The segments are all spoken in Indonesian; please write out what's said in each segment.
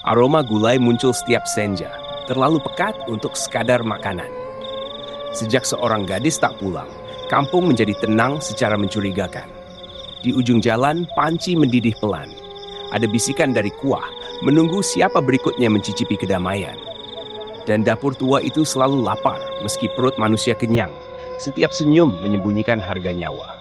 Aroma gulai muncul setiap senja, terlalu pekat untuk sekadar makanan. Sejak seorang gadis tak pulang, kampung menjadi tenang secara mencurigakan. Di ujung jalan, panci mendidih pelan. Ada bisikan dari kuah, menunggu siapa berikutnya mencicipi kedamaian. Dan dapur tua itu selalu lapar, meski perut manusia kenyang. Setiap senyum menyembunyikan harga nyawa.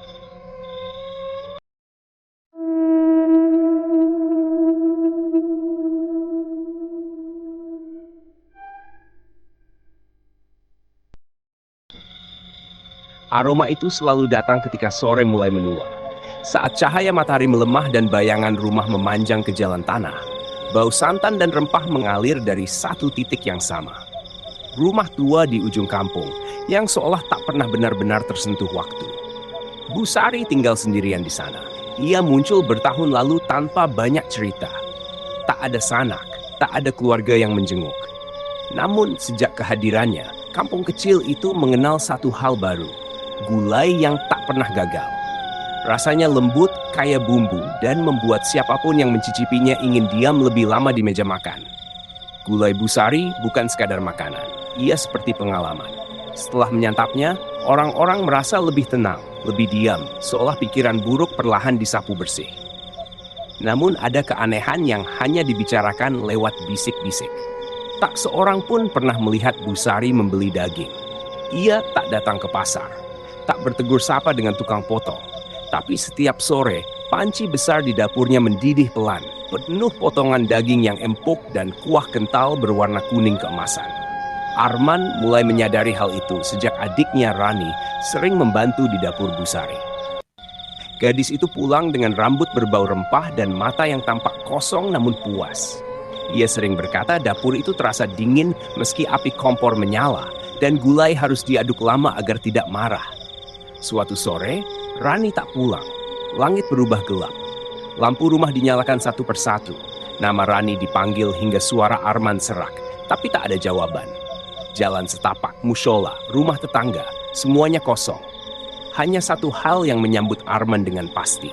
Aroma itu selalu datang ketika sore mulai menua. Saat cahaya matahari melemah dan bayangan rumah memanjang ke jalan tanah, bau santan dan rempah mengalir dari satu titik yang sama. Rumah tua di ujung kampung yang seolah tak pernah benar-benar tersentuh waktu. Bu Sari tinggal sendirian di sana. Ia muncul bertahun lalu tanpa banyak cerita. Tak ada sanak, tak ada keluarga yang menjenguk. Namun sejak kehadirannya, kampung kecil itu mengenal satu hal baru. Gulai yang tak pernah gagal. Rasanya lembut, kaya bumbu, dan membuat siapapun yang mencicipinya ingin diam lebih lama di meja makan. Gulai Bu Sari bukan sekadar makanan, ia seperti pengalaman. Setelah menyantapnya, orang-orang merasa lebih tenang, lebih diam, seolah pikiran buruk perlahan disapu bersih. Namun ada keanehan yang hanya dibicarakan lewat bisik-bisik. Tak seorang pun pernah melihat Bu Sari membeli daging. Ia tak datang ke pasar, tak bertegur sapa dengan tukang potong. Tapi setiap sore, panci besar di dapurnya mendidih pelan, penuh potongan daging yang empuk dan kuah kental berwarna kuning keemasan. Arman mulai menyadari hal itu sejak adiknya Rani sering membantu di dapur Bu Sari. Gadis itu pulang dengan rambut berbau rempah dan mata yang tampak kosong namun puas. Ia sering berkata dapur itu terasa dingin meski api kompor menyala dan gulai harus diaduk lama agar tidak marah. Suatu sore, Rani tak pulang. Langit berubah gelap. Lampu rumah dinyalakan satu persatu. Nama Rani dipanggil hingga suara Arman serak, tapi tak ada jawaban. Jalan setapak, mushola, rumah tetangga, semuanya kosong. Hanya satu hal yang menyambut Arman dengan pasti.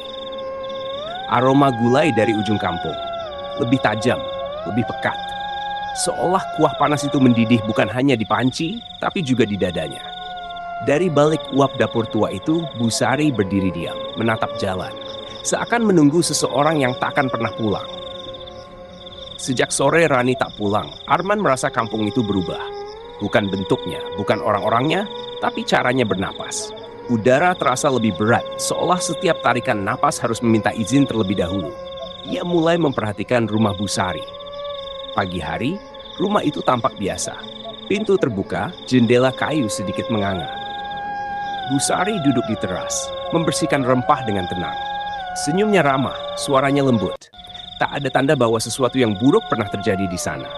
Aroma gulai dari ujung kampung. Lebih tajam, lebih pekat. Seolah kuah panas itu mendidih bukan hanya di panci, tapi juga di dadanya. Dari balik uap dapur tua itu, Bu Sari berdiri diam, menatap jalan. Seakan menunggu seseorang yang tak akan pernah pulang. Sejak sore Rani tak pulang, Arman merasa kampung itu berubah. Bukan bentuknya, bukan orang-orangnya, tapi caranya bernapas. Udara terasa lebih berat, seolah setiap tarikan napas harus meminta izin terlebih dahulu. Ia mulai memperhatikan rumah Bu Sari. Pagi hari, rumah itu tampak biasa. Pintu terbuka, jendela kayu sedikit menganga. Bu Sari duduk di teras, membersihkan rempah dengan tenang. Senyumnya ramah, suaranya lembut. Tak ada tanda bahwa sesuatu yang buruk pernah terjadi di sana.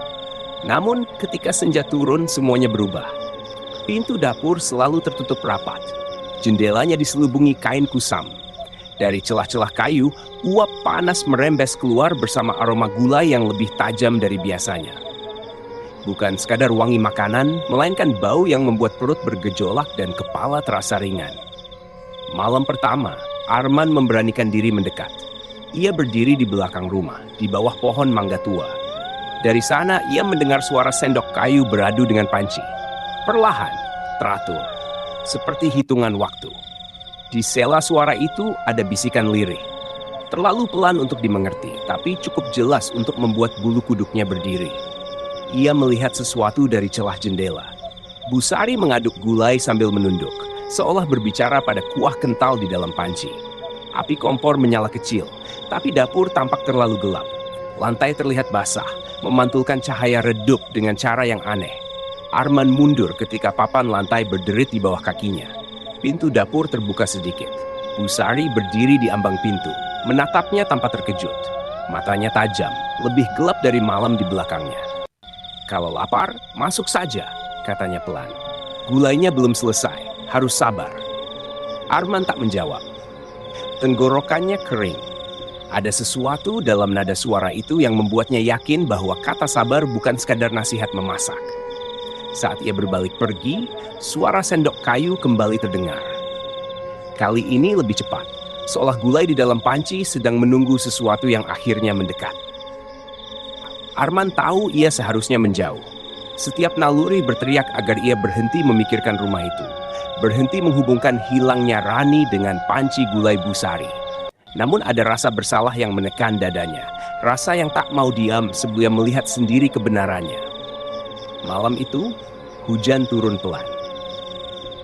Namun, ketika senja turun, semuanya berubah. Pintu dapur selalu tertutup rapat. Jendelanya diselubungi kain kusam. Dari celah-celah kayu, uap panas merembes keluar bersama aroma gulai yang lebih tajam dari biasanya. Bukan sekadar wangi makanan, melainkan bau yang membuat perut bergejolak dan kepala terasa ringan. Malam pertama, Arman memberanikan diri mendekat. Ia berdiri di belakang rumah, di bawah pohon mangga tua. Dari sana, ia mendengar suara sendok kayu beradu dengan panci. Perlahan, teratur, seperti hitungan waktu. Di sela suara itu ada bisikan lirih. Terlalu pelan untuk dimengerti, tapi cukup jelas untuk membuat bulu kuduknya berdiri. Ia melihat sesuatu dari celah jendela. Bu Sari mengaduk gulai sambil menunduk, seolah berbicara pada kuah kental di dalam panci. Api kompor menyala kecil, tapi dapur tampak terlalu gelap. Lantai terlihat basah, memantulkan cahaya redup dengan cara yang aneh. Arman mundur ketika papan lantai berderit di bawah kakinya. Pintu dapur terbuka sedikit. Bu Sari berdiri di ambang pintu, menatapnya tanpa terkejut. Matanya tajam, lebih gelap dari malam di belakangnya. "Kalau lapar, masuk saja," katanya pelan. "Gulainya belum selesai, harus sabar." Arman tak menjawab. Tenggorokannya kering. Ada sesuatu dalam nada suara itu yang membuatnya yakin bahwa kata sabar bukan sekadar nasihat memasak. Saat ia berbalik pergi, suara sendok kayu kembali terdengar. Kali ini lebih cepat, seolah gulai di dalam panci sedang menunggu sesuatu yang akhirnya mendekat. Arman tahu ia seharusnya menjauh. Setiap naluri berteriak agar ia berhenti memikirkan rumah itu. Berhenti menghubungkan hilangnya Rani dengan panci gulai Busari. Namun ada rasa bersalah yang menekan dadanya. Rasa yang tak mau diam sebelum melihat sendiri kebenarannya. Malam itu, hujan turun pelan.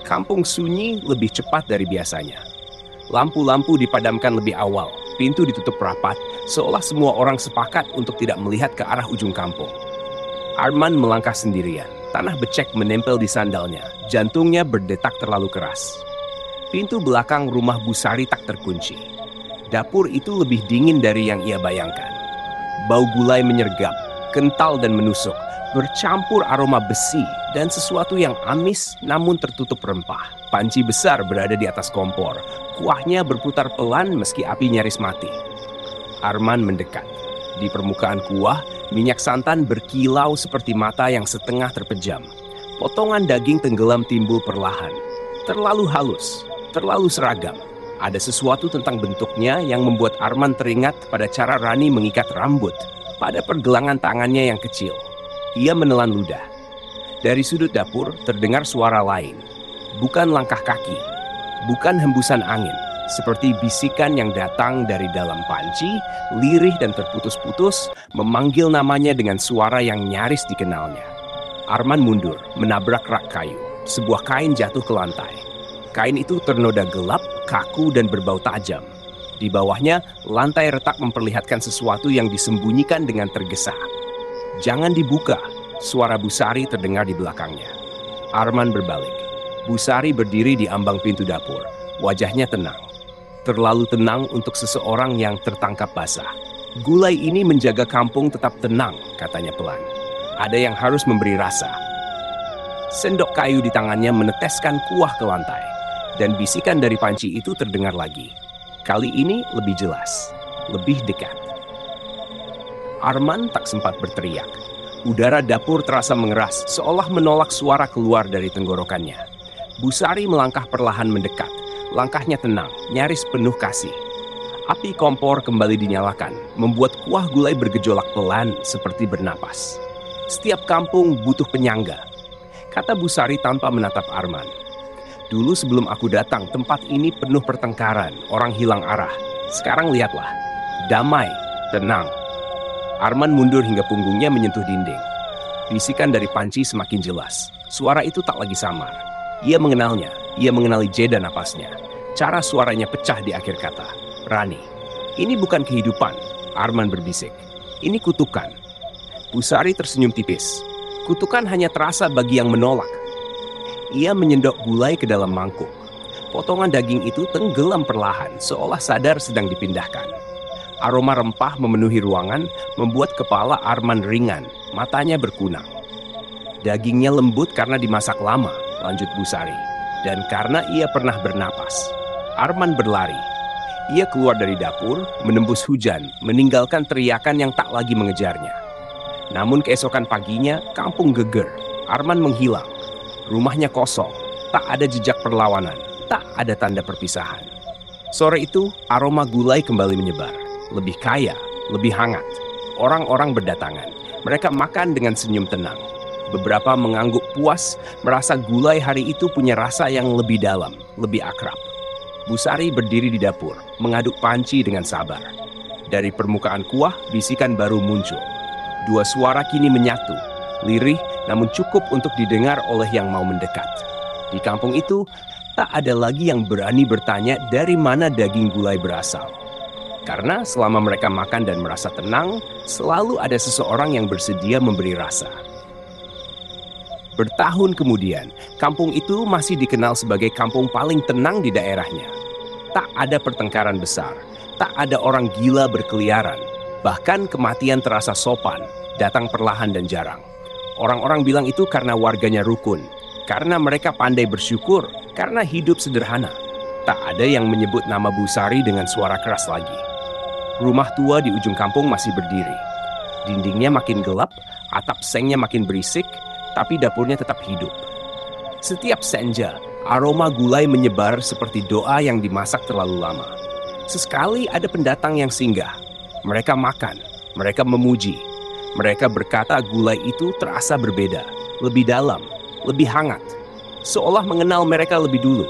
Kampung sunyi lebih cepat dari biasanya. Lampu-lampu dipadamkan lebih awal, pintu ditutup rapat, seolah semua orang sepakat untuk tidak melihat ke arah ujung kampung. Arman melangkah sendirian, tanah becek menempel di sandalnya, jantungnya berdetak terlalu keras. Pintu belakang rumah Busari tak terkunci. Dapur itu lebih dingin dari yang ia bayangkan. Bau gulai menyergap, kental dan menusuk, bercampur aroma besi dan sesuatu yang amis namun tertutup rempah. Panci besar berada di atas kompor. Kuahnya berputar pelan meski api nyaris mati. Arman mendekat. Di permukaan kuah, minyak santan berkilau seperti mata yang setengah terpejam. Potongan daging tenggelam timbul perlahan. Terlalu halus, terlalu seragam. Ada sesuatu tentang bentuknya yang membuat Arman teringat pada cara Rani mengikat rambut, pada pergelangan tangannya yang kecil. Ia menelan ludah. Dari sudut dapur terdengar suara lain. Bukan langkah kaki, bukan hembusan angin, seperti bisikan yang datang dari dalam panci, lirih dan terputus-putus, memanggil namanya dengan suara yang nyaris dikenalnya. Arman mundur, menabrak rak kayu. Sebuah kain jatuh ke lantai. Kain itu ternoda gelap, kaku dan berbau tajam. Di bawahnya, lantai retak memperlihatkan sesuatu yang disembunyikan dengan tergesa. "Jangan dibuka," suara Busari terdengar di belakangnya. Arman berbalik. Busari berdiri di ambang pintu dapur. Wajahnya tenang. Terlalu tenang untuk seseorang yang tertangkap basah. "Gulai ini menjaga kampung tetap tenang," katanya pelan. "Ada yang harus memberi rasa." Sendok kayu di tangannya meneteskan kuah ke lantai. Dan bisikan dari panci itu terdengar lagi. Kali ini lebih jelas, lebih dekat. Arman tak sempat berteriak. Udara dapur terasa mengeras, seolah menolak suara keluar dari tenggorokannya. Busari melangkah perlahan mendekat. Langkahnya tenang, nyaris penuh kasih. Api kompor kembali dinyalakan, membuat kuah gulai bergejolak pelan seperti bernapas. "Setiap kampung butuh penyangga," kata Busari tanpa menatap Arman. "Dulu sebelum aku datang, tempat ini penuh pertengkaran, orang hilang arah. Sekarang lihatlah, damai, tenang." Arman mundur hingga punggungnya menyentuh dinding. Bisikan dari panci semakin jelas. Suara itu tak lagi samar. Ia mengenalnya, ia mengenali jeda napasnya. Cara suaranya pecah di akhir kata. "Rani, ini bukan kehidupan," Arman berbisik. "Ini kutukan." Busari tersenyum tipis. "Kutukan hanya terasa bagi yang menolak." Ia menyendok gulai ke dalam mangkuk. Potongan daging itu tenggelam perlahan, seolah sadar sedang dipindahkan. Aroma rempah memenuhi ruangan, membuat kepala Arman ringan, matanya berkunang. "Dagingnya lembut karena dimasak lama," lanjut Busari. "Dan karena ia pernah bernapas." Arman berlari. Ia keluar dari dapur, menembus hujan, meninggalkan teriakan yang tak lagi mengejarnya. Namun keesokan paginya, kampung geger. Arman menghilang. Rumahnya kosong, tak ada jejak perlawanan, tak ada tanda perpisahan. Sore itu, aroma gulai kembali menyebar. Lebih kaya, lebih hangat. Orang-orang berdatangan. Mereka makan dengan senyum tenang. Beberapa mengangguk puas, merasa gulai hari itu punya rasa yang lebih dalam, lebih akrab. Busari berdiri di dapur, mengaduk panci dengan sabar. Dari permukaan kuah, bisikan baru muncul. Dua suara kini menyatu, lirih namun cukup untuk didengar oleh yang mau mendekat. Di kampung itu, tak ada lagi yang berani bertanya dari mana daging gulai berasal. Karena selama mereka makan dan merasa tenang, selalu ada seseorang yang bersedia memberi rasa. Bertahun kemudian, kampung itu masih dikenal sebagai kampung paling tenang di daerahnya. Tak ada pertengkaran besar, tak ada orang gila berkeliaran. Bahkan kematian terasa sopan, datang perlahan dan jarang. Orang-orang bilang itu karena warganya rukun, karena mereka pandai bersyukur, karena hidup sederhana. Tak ada yang menyebut nama Busari dengan suara keras lagi. Rumah tua di ujung kampung masih berdiri. Dindingnya makin gelap, atap sengnya makin berisik, tapi dapurnya tetap hidup. Setiap senja, aroma gulai menyebar seperti doa yang dimasak terlalu lama. Sesekali ada pendatang yang singgah. Mereka makan, mereka memuji. Mereka berkata gulai itu terasa berbeda, lebih dalam, lebih hangat, seolah mengenal mereka lebih dulu.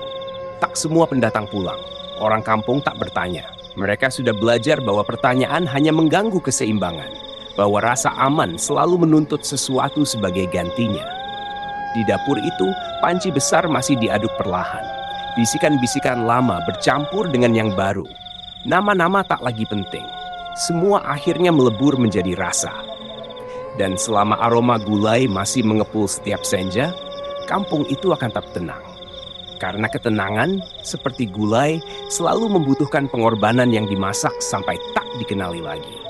Tak semua pendatang pulang. Orang kampung tak bertanya. Mereka sudah belajar bahwa pertanyaan hanya mengganggu keseimbangan, bahwa rasa aman selalu menuntut sesuatu sebagai gantinya. Di dapur itu, panci besar masih diaduk perlahan. Bisikan-bisikan lama bercampur dengan yang baru. Nama-nama tak lagi penting. Semua akhirnya melebur menjadi rasa. Dan selama aroma gulai masih mengepul setiap senja, kampung itu akan tetap tenang. Karena ketenangan, seperti gulai, selalu membutuhkan pengorbanan yang dimasak sampai tak dikenali lagi.